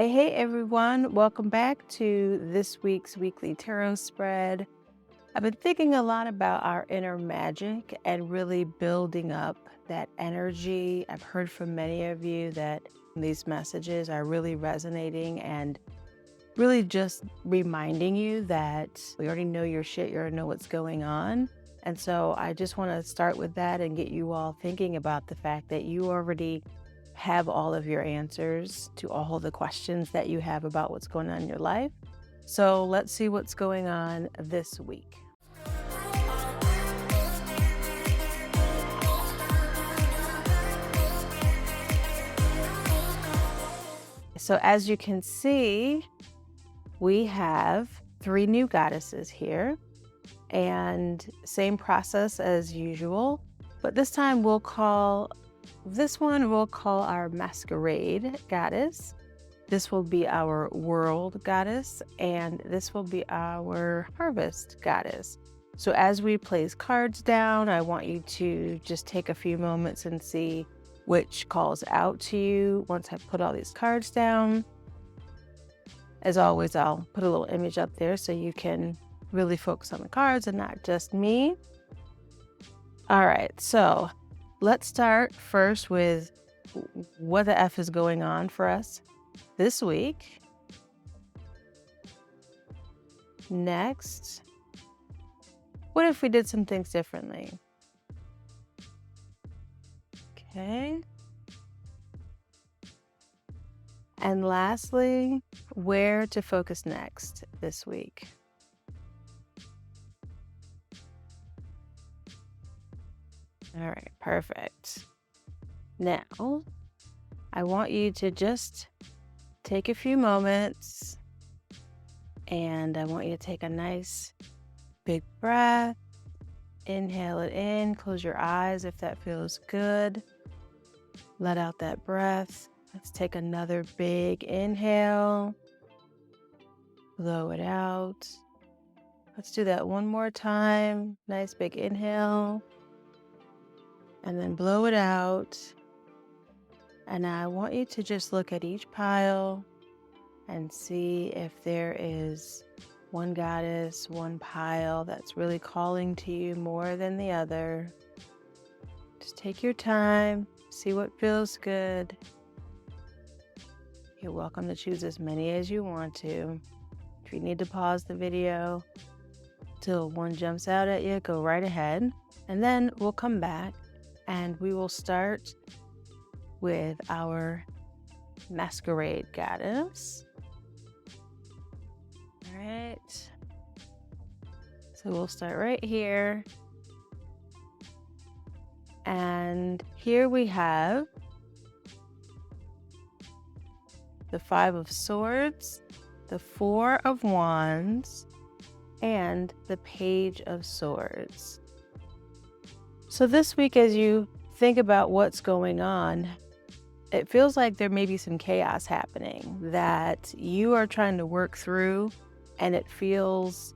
Hey everyone, welcome back to this week's weekly tarot spread. I've been thinking a lot about our inner magic and really building up that energy. I've heard from many of you that these messages are really resonating and really just reminding you that we already know your shit, you already know what's going on. And so I just want to start with that and get you all thinking about the fact that you already have all of your answers to all the questions that you have about what's going on in your life. So let's see what's going on this week. So as you can see, we have 3 new goddesses here, and same process as usual, but this time we'll call our Masquerade goddess. This will be our World goddess, and this will be our Harvest goddess. So as we place cards down, I want you to just take a few moments and see which calls out to you once I put all these cards down. As always, I'll put a little image up there so you can really focus on the cards and not just me. All right, so let's start first with what the F is going on for us this week. Next, what if we did some things differently? Okay. And lastly, where to focus next this week. All right, perfect. Now, I want you to just take a few moments and I want you to take a nice big breath. Inhale it in, close your eyes if that feels good. Let out that breath. Let's take another big inhale. Blow it out. Let's do that one more time. Nice big inhale. And then blow it out. And now I want you to just look at each pile and see if there is one goddess, one pile that's really calling to you more than the other. Just take your time, see what feels good. You're welcome to choose as many as you want to. If you need to pause the video till one jumps out at you, go right ahead. And then we'll come back and we will start with our Masquerade goddess. All right. So we'll start right here. And here we have the 5 of Swords, the 4 of Wands, and the Page of Swords. So this week, as you think about what's going on, it feels like there may be some chaos happening that you are trying to work through, and it feels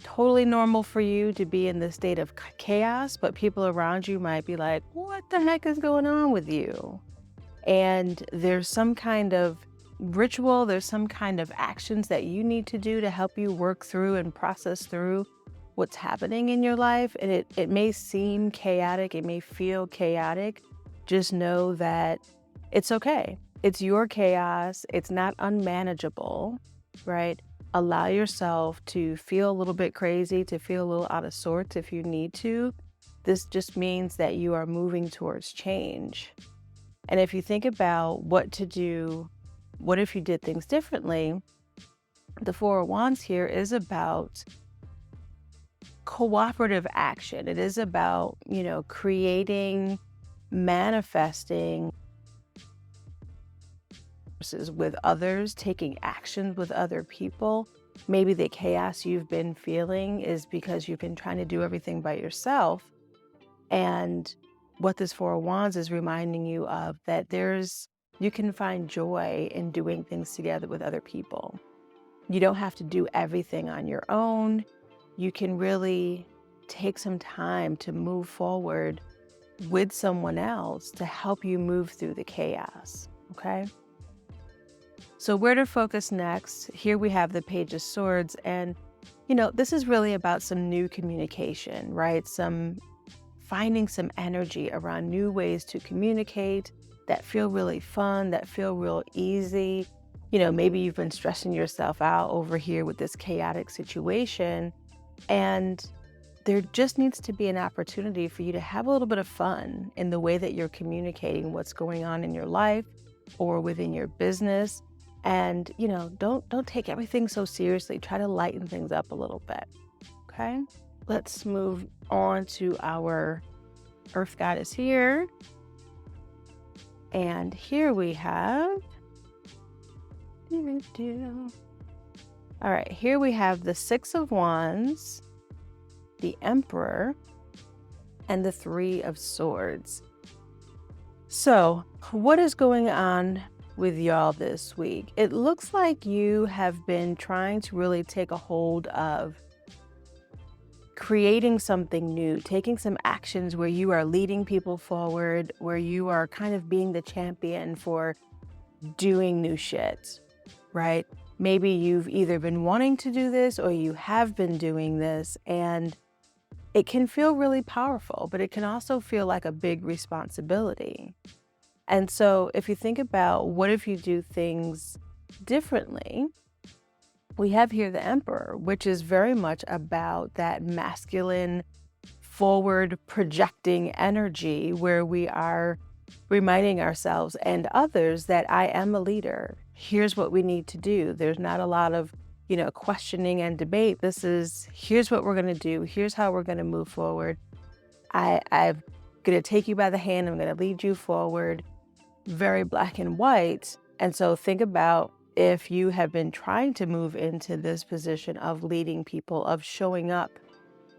totally normal for you to be in this state of chaos, but people around you might be like, what the heck is going on with you? And there's some kind of ritual, there's some kind of actions that you need to do to help you work through and process through what's happening in your life. And it may seem chaotic, it may feel chaotic. Just know that it's okay. It's your chaos. It's not unmanageable, right? Allow yourself to feel a little bit crazy, to feel a little out of sorts if you need to. This just means that you are moving towards change. And if you think about what to do, what if you did things differently? The 4 of Wands here is about cooperative action. It is about, creating, manifesting with others, taking action with other people. Maybe the chaos you've been feeling is because you've been trying to do everything by yourself. And what this 4 of Wands is reminding you of, that you can find joy in doing things together with other people. You don't have to do everything on your own. You can really take some time to move forward with someone else to help you move through the chaos, okay? So where to focus next? Here we have the Page of Swords, and this is really about some new communication, right? Finding some energy around new ways to communicate that feel really fun, that feel real easy. Maybe you've been stressing yourself out over here with this chaotic situation, and there just needs to be an opportunity for you to have a little bit of fun in the way that you're communicating what's going on in your life or within your business. And, don't take everything so seriously. Try to lighten things up a little bit. Okay? Let's move on to our Earth Goddess here. And here we have all right, here we have the Six of Wands, the Emperor, and the Three of Swords. So, what is going on with y'all this week? It looks like you have been trying to really take a hold of creating something new, taking some actions where you are leading people forward, where you are kind of being the champion for doing new shit, right? Maybe you've either been wanting to do this or you have been doing this, and it can feel really powerful, but it can also feel like a big responsibility. And so if you think about what if you do things differently, we have here the Emperor, which is very much about that masculine, forward projecting energy where we are reminding ourselves and others that I am a leader. Here's what we need to do. There's not a lot of, questioning and debate. This is, here's what we're going to do. Here's how we're going to move forward. I'm going to take you by the hand. I'm going to lead you forward. Very black and white. And so think about if you have been trying to move into this position of leading people, of showing up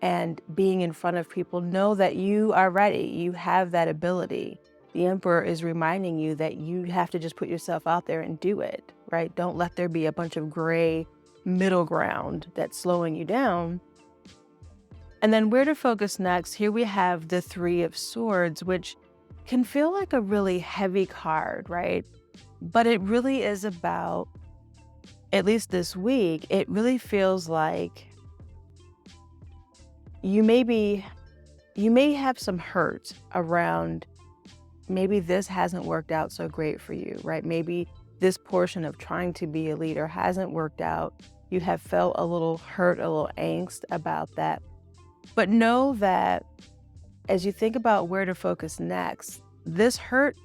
and being in front of people, know that you are ready. You have that ability. The Emperor is reminding you that you have to just put yourself out there and do it, right? Don't let there be a bunch of gray middle ground that's slowing you down. And then where to focus next? Here we have the Three of Swords, which can feel like a really heavy card, right? But it really is about, at least this week, it really feels like you may have some hurt around maybe this hasn't worked out so great for you, right? Maybe this portion of trying to be a leader hasn't worked out. You have felt a little hurt, a little angst about that. But know that as you think about where to focus next, this hurt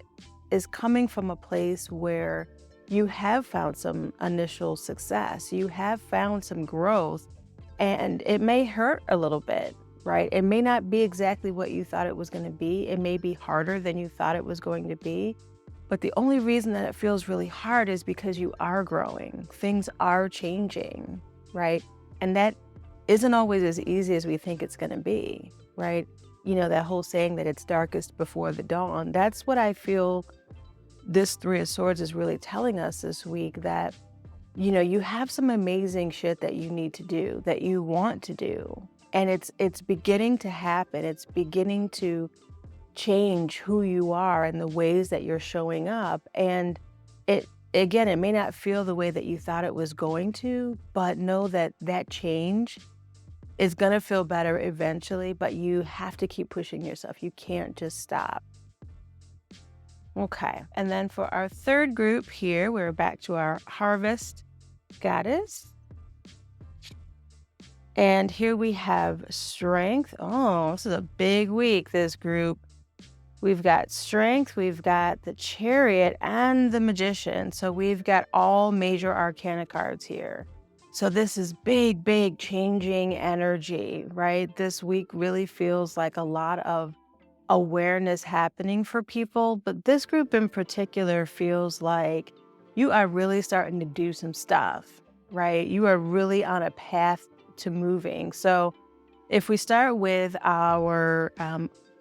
is coming from a place where you have found some initial success. You have found some growth, and it may hurt a little bit, right? It may not be exactly what you thought it was going to be. It may be harder than you thought it was going to be. But the only reason that it feels really hard is because you are growing. Things are changing, right? And that isn't always as easy as we think it's going to be, right? That whole saying that it's darkest before the dawn. That's what I feel this Three of Swords is really telling us this week, that, you have some amazing shit that you need to do, that you want to do. And it's beginning to happen. It's beginning to change who you are and the ways that you're showing up. And it may not feel the way that you thought it was going to, but know that that change is going to feel better eventually, but you have to keep pushing yourself. You can't just stop. Okay, and then for our third group here, we're back to our Harvest Goddess. And here we have Strength. Oh, this is a big week, this group. We've got Strength, we've got the Chariot, and the Magician. So we've got all major arcana cards here. So this is big, big changing energy, right? This week really feels like a lot of awareness happening for people, but this group in particular feels like you are really starting to do some stuff, right? You are really on a path to moving. So if we start with our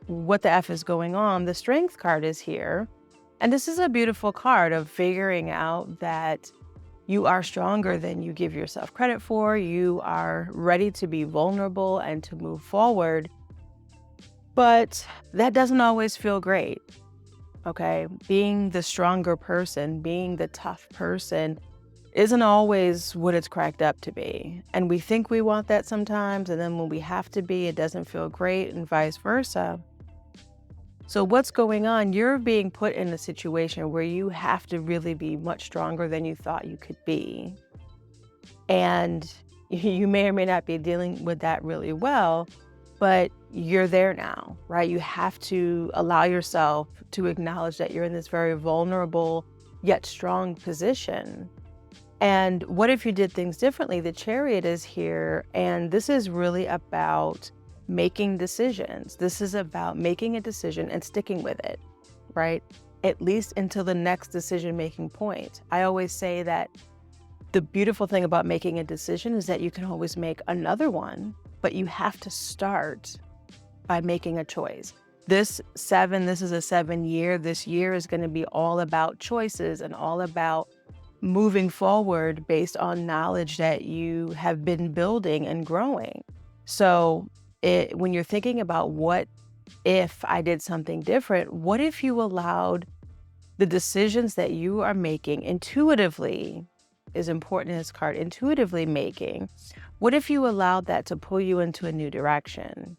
what the F is going on, the Strength card is here. And this is a beautiful card of figuring out that you are stronger than you give yourself credit for. You are ready to be vulnerable and to move forward. But that doesn't always feel great. Okay. Being the stronger person, being the tough person isn't always what it's cracked up to be. And we think we want that sometimes. And then when we have to be, it doesn't feel great, and vice versa. So, what's going on? You're being put in a situation where you have to really be much stronger than you thought you could be. And you may or may not be dealing with that really well, but you're there now, right? You have to allow yourself to acknowledge that you're in this very vulnerable yet strong position. And what if you did things differently? The Chariot is here, and this is really about making decisions. This is about making a decision and sticking with it, right? At least until the next decision-making point. I always say that the beautiful thing about making a decision is that you can always make another one, but you have to start by making a choice. This is a 7-year. This year is going to be all about choices and all about moving forward based on knowledge that you have been building and growing. So when you're thinking about what if I did something different, what if you allowed the decisions that you are making intuitively, is important in this card, intuitively making, what if you allowed that to pull you into a new direction?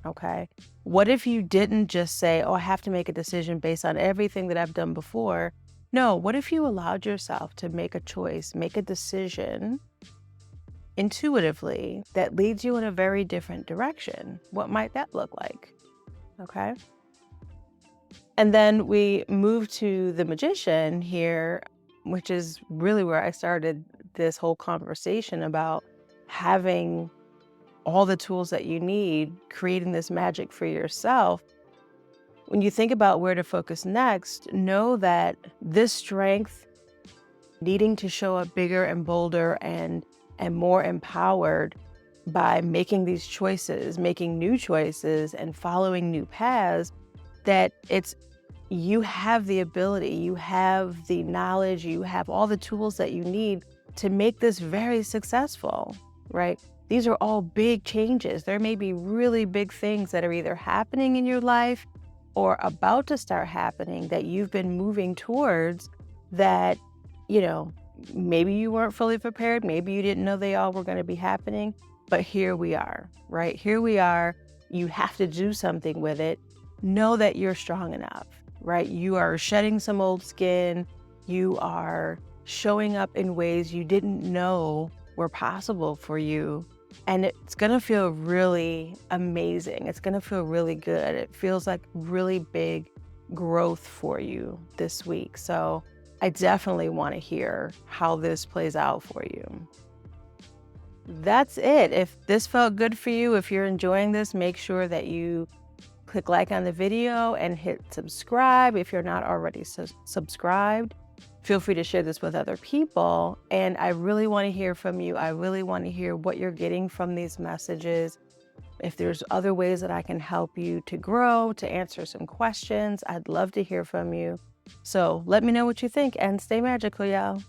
Okay. What if you didn't just say, oh, I have to make a decision based on everything that I've done before? No, what if you allowed yourself to make a choice, make a decision intuitively that leads you in a very different direction? What might that look like? Okay. And then we move to the Magician here, which is really where I started this whole conversation about having all the tools that you need, creating this magic for yourself. When you think about where to focus next, know that this strength, needing to show up bigger and bolder and more empowered by making these choices, making new choices and following new paths, that you have the ability, you have the knowledge, you have all the tools that you need to make this very successful, right? These are all big changes. There may be really big things that are either happening in your life or about to start happening that you've been moving towards that, maybe you weren't fully prepared. Maybe you didn't know they all were going to be happening, but here we are, right? Here we are. You have to do something with it. Know that you're strong enough, right? You are shedding some old skin. You are showing up in ways you didn't know were possible for you. And it's going to feel really amazing. It's going to feel really good. It feels like really big growth for you this week. So I definitely want to hear how this plays out for you. That's it. If this felt good for you, if you're enjoying this, make sure that you click like on the video and hit subscribe if you're not already subscribed. Feel free to share this with other people. And I really want to hear from you. I really want to hear what you're getting from these messages. If there's other ways that I can help you to grow, to answer some questions, I'd love to hear from you. So let me know what you think and stay magical, y'all.